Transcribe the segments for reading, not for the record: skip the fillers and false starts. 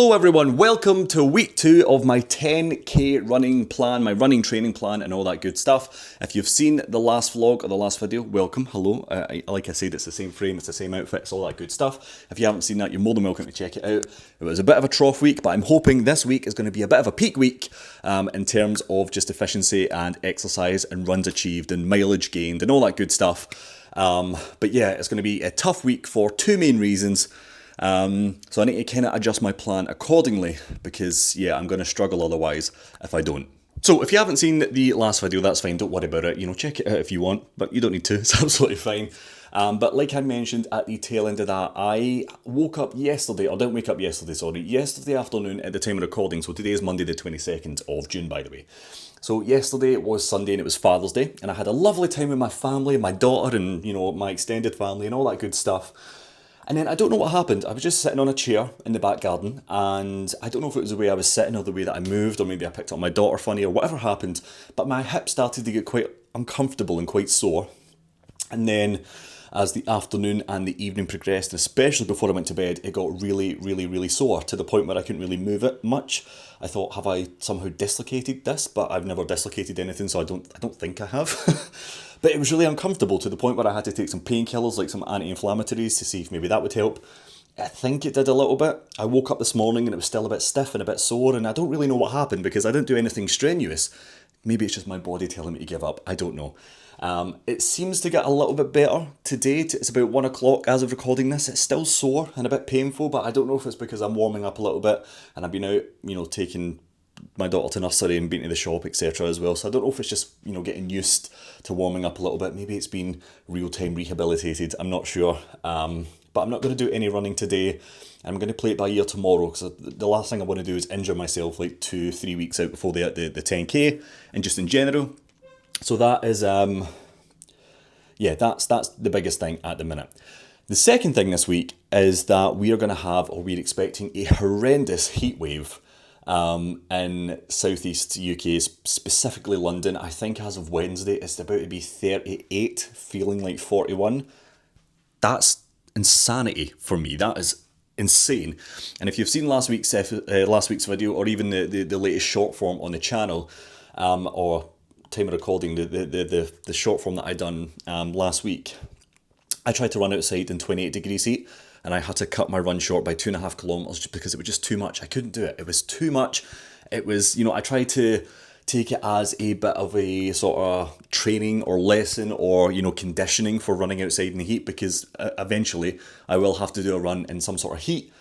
Hello everyone, welcome to week 2 of my 10k running plan, my running training plan and all that good stuff. If you've seen the last vlog or the last video, welcome, hello. Like I said, it's the same frame, it's the same outfit, it's all that good stuff. If you haven't seen that, you're more than welcome to check it out. It was a bit of a trough week, but I'm hoping this week is going to be a bit of a peak week in terms of just efficiency and exercise and runs achieved and mileage gained and all that good stuff. But yeah, it's going to be a tough week for two main reasons. So I need to kind of adjust my plan accordingly because, yeah, I'm going to struggle otherwise if I don't. So if you haven't seen the last video, that's fine, don't worry about it, check it out if you want, but you don't need to, it's absolutely fine. But like I mentioned at the tail end of that, I woke up yesterday, or didn't wake up yesterday, sorry, yesterday afternoon at the time of recording, so today is Monday the 22nd of June, by the way. So yesterday was Sunday and it was Father's Day, and I had a lovely time with my family, my daughter and, my extended family and all that good stuff. And then I don't know what happened. I was just sitting on a chair in the back garden and I don't know if it was the way I was sitting or the way that I moved or maybe I picked up my daughter funny or whatever happened, but my hip started to get quite uncomfortable and quite sore. And then as the afternoon and the evening progressed, and especially before I went to bed, it got really sore to the point where I couldn't really move it much. I thought, have I somehow dislocated this? But I've never dislocated anything, so I don't think I have. But it was really uncomfortable to the point where I had to take some painkillers, like some anti-inflammatories, to see if maybe that would help. I think it did a little bit. I woke up this morning and it was still a bit stiff and a bit sore, and I don't really know what happened because I didn't do anything strenuous. Maybe it's just my body telling me to give up. I don't know. It seems to get a little bit better today. It's about 1 o'clock as of recording this. It's still sore and a bit painful, but I don't know if it's because I'm warming up a little bit and I've been out, taking my daughter to nursery and been to the shop, etc. as well. So I don't know if it's just, getting used to warming up a little bit. Maybe it's been real-time rehabilitated. I'm not sure. But I'm not going to do any running today. I'm going to play it by ear tomorrow because the last thing I want to do is injure myself like 2-3 weeks out before the 10k and just in general. So that is, that's the biggest thing at the minute. The second thing this week is that we are going to have, or we're expecting, a horrendous heat wave in southeast UK, specifically London. I think as of Wednesday, it's about to be 38, feeling like 41. That's insanity for me. That is insane. And if you've seen last week's video, or even the latest short form on the channel, or time of recording, the short form that I done last week, I tried to run outside in 28 degrees heat and I had to cut my run short by 2.5 kilometers just because it was just too much. I couldn't do it. It was too much. It was, I tried to take it as a bit of a sort of training or lesson or, conditioning for running outside in the heat because eventually I will have to do a run in some sort of heat.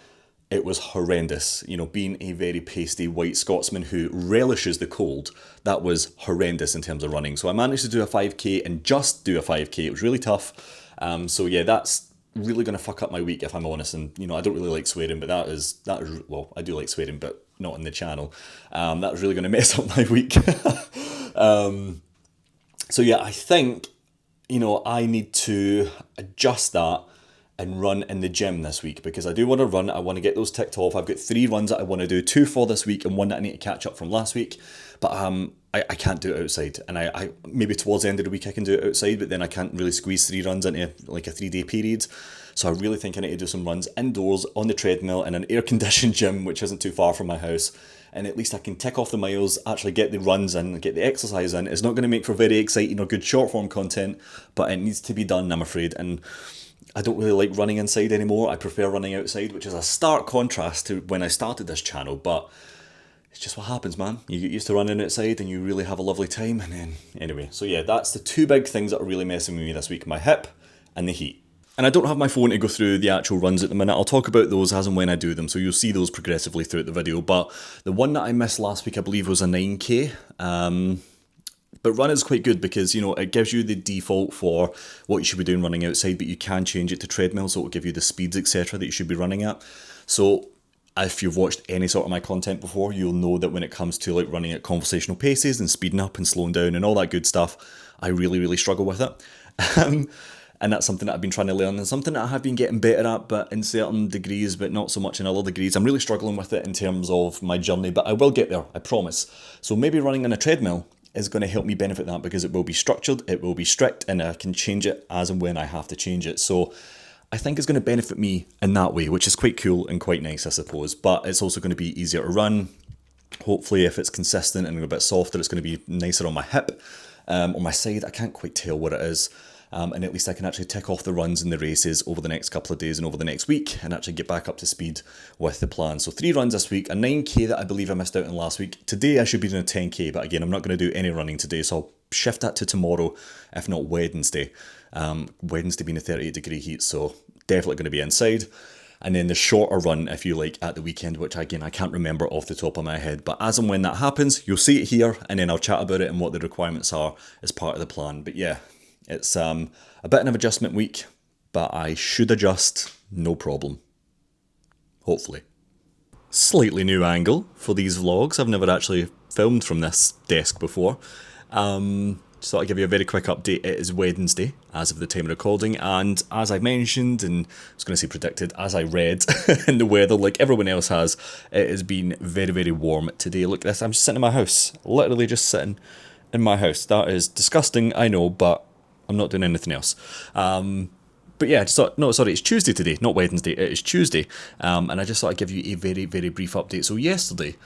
It was horrendous. Being a very pasty white Scotsman who relishes the cold, that was horrendous in terms of running. So I managed to do a 5k and just do a 5k. It was really tough. So yeah, that's really going to fuck up my week if I'm honest. And, I don't really like swearing, but that is, well, I do like swearing, but not on the channel. That was really going to mess up my week. So yeah, I think, I need to adjust that and run in the gym this week because I do want to run. I want to get those ticked off. I've got 3 runs that I want to do, 2 for this week and 1 that I need to catch up from last week. But I can't do it outside. And I maybe towards the end of the week I can do it outside, but then I can't really squeeze 3 runs into like a 3-day period. So I really think I need to do some runs indoors on the treadmill in an air-conditioned gym, which isn't too far from my house. And at least I can tick off the miles, actually get the runs in, get the exercise in. It's not going to make for very exciting or good short-form content, but it needs to be done, I'm afraid. And I don't really like running inside anymore. I prefer running outside, which is a stark contrast to when I started this channel, but it's just what happens, man. You get used to running outside and you really have a lovely time, and then, anyway. So yeah, that's the 2 big things that are really messing with me this week, my hip and the heat. And I don't have my phone to go through the actual runs at the minute. I'll talk about those as and when I do them, so you'll see those progressively throughout the video. But the one that I missed last week, I believe, was a 9k. But run is quite good because, it gives you the default for what you should be doing running outside, but you can change it to treadmill, so it will give you the speeds, etc. that you should be running at. So if you've watched any sort of my content before, you'll know that when it comes to like running at conversational paces and speeding up and slowing down and all that good stuff, I really struggle with it. And that's something that I've been trying to learn and something that I have been getting better at, but in certain degrees, but not so much in other degrees. I'm really struggling with it in terms of my journey, but I will get there, I promise. So maybe running on a treadmill is going to help me benefit that because it will be structured, it will be strict, and I can change it as and when I have to change it. So I think is going to benefit me in that way, which is quite cool and quite nice, I suppose. But it's also going to be easier to run. Hopefully, if it's consistent and a bit softer, it's going to be nicer on my hip, on my side. I can't quite tell what it is. And at least I can actually tick off the runs and the races over the next couple of days and over the next week and actually get back up to speed with the plan. So 3 runs this week, a 9k that I believe I missed out on last week. Today I should be doing a 10k, but again, I'm not going to do any running today, so I'll shift that to tomorrow, if not Wednesday. Wednesday being a 38-degree heat, so definitely going to be inside. And then the shorter run, if you like, at the weekend, which again, I can't remember off the top of my head. But as and when that happens, you'll see it here, and then I'll chat about it and what the requirements are as part of the plan. But yeah, it's a bit of an adjustment week, but I should adjust, no problem. Hopefully. Slightly new angle for these vlogs. I've never actually filmed from this desk before. So I'll give you a very quick update. It is Wednesday as of the time of recording, and as I mentioned, and I was going to say predicted, as I read in the weather like everyone else has, it has been very, very warm today. Look at this, I'm just sitting in my house, literally just sitting in my house. That is disgusting, I know, but I'm not doing anything else. But yeah, I just thought, no, sorry, it's Tuesday today, not Wednesday, it is Tuesday. And I just thought I'd give you a very, very brief update. So yesterday,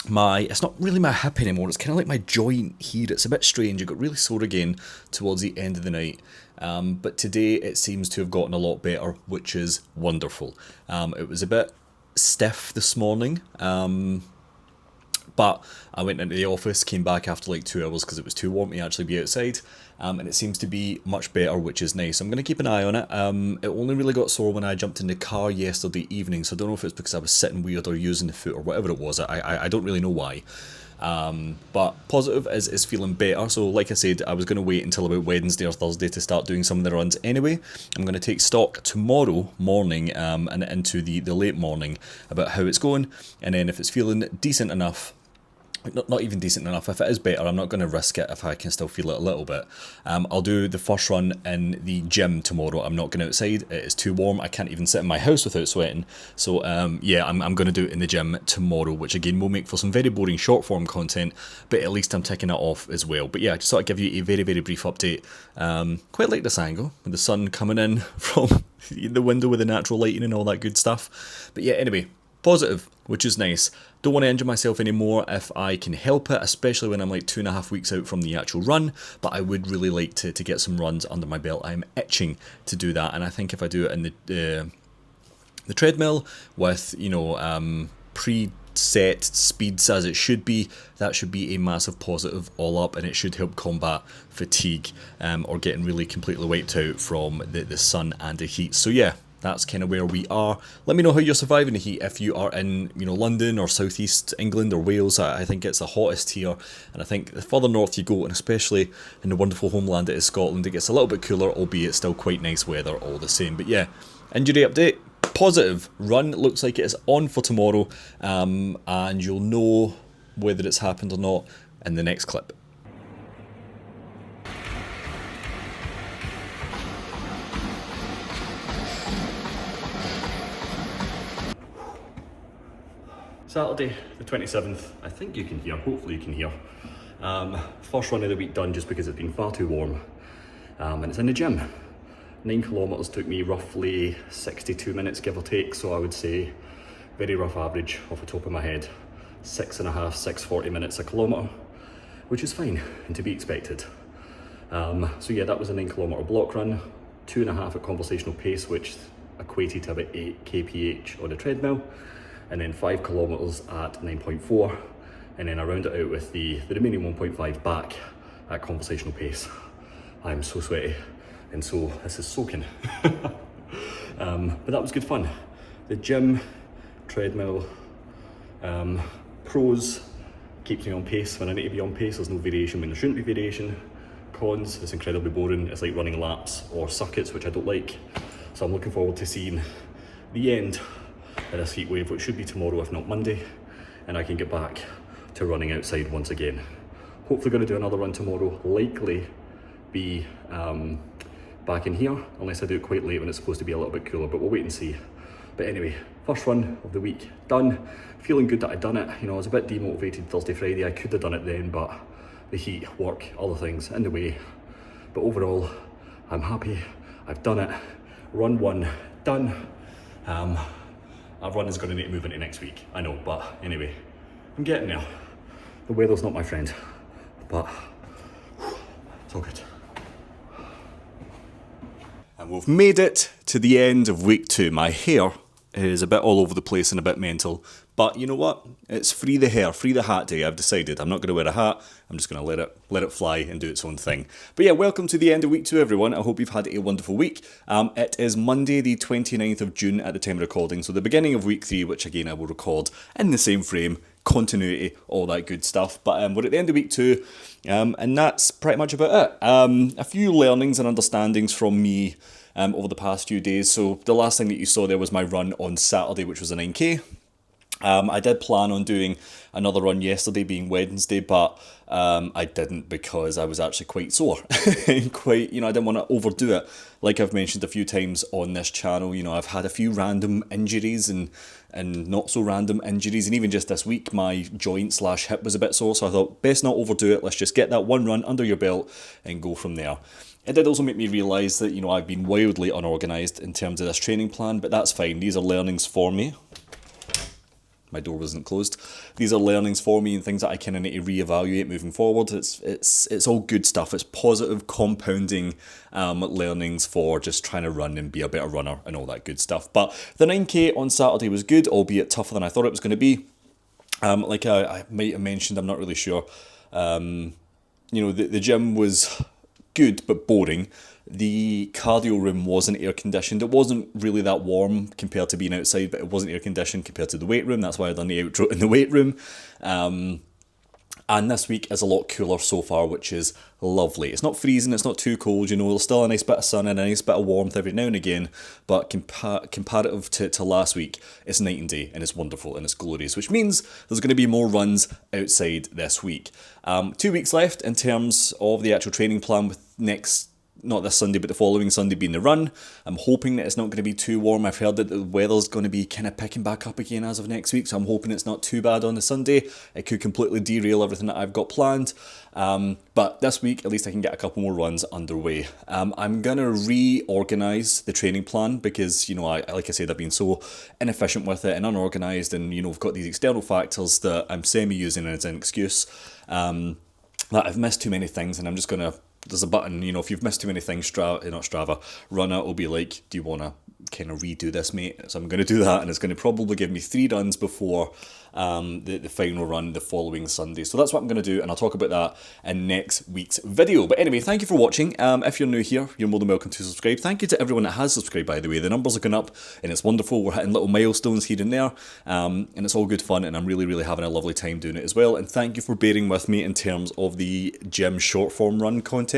it's not really my hip anymore, it's kind of like my joint here. It's a bit strange, it got really sore again towards the end of the night. But today it seems to have gotten a lot better, which is wonderful. It was a bit stiff this morning. But I went into the office, came back after like 2 hours because it was too warm to actually be outside, and it seems to be much better, which is nice. I'm going to keep an eye on it. It only really got sore when I jumped in the car yesterday evening, so I don't know if it's because I was sitting weird or using the foot or whatever it was. I don't really know why. But positive is feeling better. So like I said, I was going to wait until about Wednesday or Thursday to start doing some of the runs anyway. I'm going to take stock tomorrow morning and into the late morning about how it's going, and then if it's feeling decent enough, not even decent enough, if it is better, I'm not going to risk it if I can still feel it a little bit. I'll do the first run in the gym tomorrow. I'm not going outside, it is too warm, I can't even sit in my house without sweating. So yeah, I'm going to do it in the gym tomorrow, which again will make for some very boring short form content, but at least I'm ticking it off as well. But yeah, I just thought I'd give you a very, very brief update. Quite like this angle, with the sun coming in from the window with the natural lighting and all that good stuff. But yeah, anyway, positive, which is nice. Don't want to injure myself anymore if I can help it, especially when I'm like 2.5 weeks out from the actual run, but I would really like to get some runs under my belt. I'm itching to do that, and I think if I do it in the treadmill with, you know, pre-set speeds as it should be, that should be a massive positive all up, and it should help combat fatigue or getting really completely wiped out from the sun and the heat. So yeah, that's kind of where we are. Let me know how you're surviving the heat if you are in, you know, London or southeast England or Wales. I think it's the hottest here, and I think the further north you go, and especially in the wonderful homeland that is Scotland, it gets a little bit cooler, albeit still quite nice weather all the same. But yeah, injury update, positive. Run looks like it is on for tomorrow, and you'll know whether it's happened or not in the next clip. Saturday the 27th, I think you can hear, hopefully you can hear. First run of the week done just because it's been far too warm. And it's in the gym. 9 kilometres took me roughly 62 minutes, give or take, so I would say very rough average off the top of my head. 6.5, 6:40 minutes a kilometre, which is fine and to be expected. So yeah, that was a 9 kilometre block run, 2.5 at conversational pace, which equated to about 8 kph on the treadmill, and then 5 kilometres at 9.4, and then I round it out with the remaining 1.5 back at conversational pace. I'm so sweaty, and so this is soaking. But that was good fun. The gym, treadmill, pros, keeps me on pace when I need to be on pace. There's no variation when there shouldn't be variation. Cons, it's incredibly boring. It's like running laps or circuits, which I don't like. So I'm looking forward to seeing the end of this heat wave, which should be tomorrow if not Monday, and I can get back to running outside once again. Hopefully going to do another run tomorrow, likely be back in here, unless I do it quite late when it's supposed to be a little bit cooler, but we'll wait and see. But anyway, first run of the week done. Feeling good that I'd done it. You know, I was a bit demotivated Thursday, Friday. I could have done it then, but the heat, work, other things in the way. But overall, I'm happy. I've done it. Run 1 done. Our run is going to need to move into next week, I know, but anyway, I'm getting there. The weather's not my friend, but it's all good. And we've made it to the end of week 2. My hair is a bit all over the place and a bit mental, but you know what? It's free the hair, free the hat day. I've decided I'm not going to wear a hat. I'm just going to let it fly and do its own thing. But yeah, welcome to the end of week 2, everyone. I hope you've had a wonderful week. It is Monday, the 29th of June at the time of recording, so the beginning of week 3, which again I will record in the same frame, continuity, all that good stuff. But we're at the end of week 2, and that's pretty much about it. A few learnings and understandings from me over the past few days. So the last thing that you saw there was my run on Saturday, which was a 9k. I did plan on doing another run yesterday, being Wednesday, but I didn't because I was actually quite sore. And quite, I didn't want to overdo it. Like I've mentioned a few times on this channel, I've had a few random injuries and not so random injuries. And even just this week, my joint/hip was a bit sore. So I thought, best not overdo it. Let's just get that one run under your belt and go from there. It did also make me realise that, I've been wildly unorganised in terms of this training plan, but that's fine. These are learnings for me. My door wasn't closed. These are learnings for me and things that I kind of need to reevaluate moving forward. It's all good stuff. It's positive compounding learnings for just trying to run and be a better runner and all that good stuff. But the 9k on Saturday was good, albeit tougher than I thought it was going to be. Like I might have mentioned, I'm not really sure. The gym was good but boring. The cardio room wasn't air conditioned. It wasn't really that warm compared to being outside, but it wasn't air conditioned compared to the weight room. That's why I've done the outro in the weight room. And this week is a lot cooler so far, which is lovely. It's not freezing, it's not too cold, there's still a nice bit of sun and a nice bit of warmth every now and again, but comparative to last week, it's night and day, and it's wonderful and it's glorious, which means there's going to be more runs outside this week. 2 weeks left in terms of the actual training plan, with not this Sunday, but the following Sunday being the run. I'm hoping that it's not going to be too warm. I've heard that the weather's going to be kind of picking back up again as of next week, so I'm hoping it's not too bad on the Sunday. It could completely derail everything that I've got planned. But this week, at least I can get a couple more runs underway. I'm going to reorganise the training plan because, like I said, I've been so inefficient with it and unorganised, and, we've got these external factors that I'm semi-using as an excuse, that I've missed too many things, and I'm just going to... There's a button, if you've missed too many things, Runner will be like, do you want to kind of redo this, mate? So I'm going to do that, and it's going to probably give me 3 runs before the final run the following Sunday. So that's what I'm going to do, and I'll talk about that in next week's video. But anyway, thank you for watching. If you're new here, you're more than welcome to subscribe. Thank you to everyone that has subscribed, by the way. The numbers are going up, and it's wonderful. We're hitting little milestones here and there, and it's all good fun, and I'm really, really having a lovely time doing it as well. And thank you for bearing with me in terms of the gym short form run content.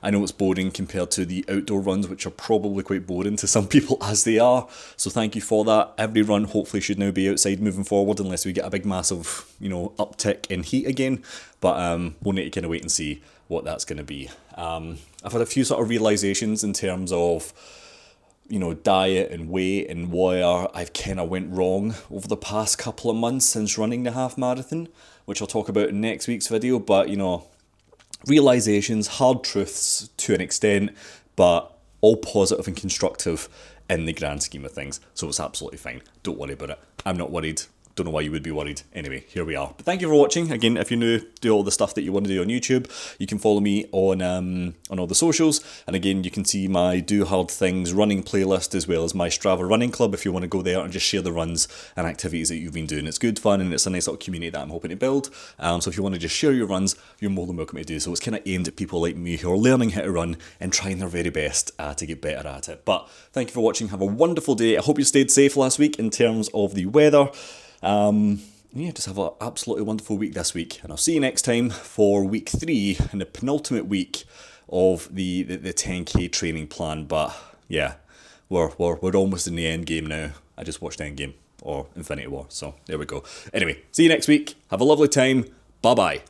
I know it's boring compared to the outdoor runs, which are probably quite boring to some people as they are. So thank you for that. Every run hopefully should now be outside moving forward, unless we get a big massive, uptick in heat again. But we'll need to kind of wait and see what that's going to be. I've had a few sort of realizations in terms of, diet and weight and where I've kind of went wrong over the past couple of months since running the half marathon, which I'll talk about in next week's video. But, realizations, hard truths to an extent, but all positive and constructive in the grand scheme of things. So it's absolutely fine. Don't worry about it. I'm not worried. Don't know why you would be worried. Anyway, here we are. But thank you for watching. Again, if you're new, do all the stuff that you want to do on YouTube. You can follow me on all the socials. And again, you can see my Do Hard Things running playlist, as well as my Strava running club, if you want to go there and just share the runs and activities that you've been doing. It's good fun, and it's a nice little community that I'm hoping to build. So if you want to just share your runs, you're more than welcome to do so. It's kind of aimed at people like me who are learning how to run and trying their very best to get better at it. But thank you for watching. Have a wonderful day. I hope you stayed safe last week in terms of the weather. Just have an absolutely wonderful week this week, and I'll see you next time for week 3 and the penultimate week of the 10k training plan. But yeah, we're almost in the end game now. I just watched Endgame or Infinity War, so there we go. Anyway, see you next week. Have a lovely time. Bye bye.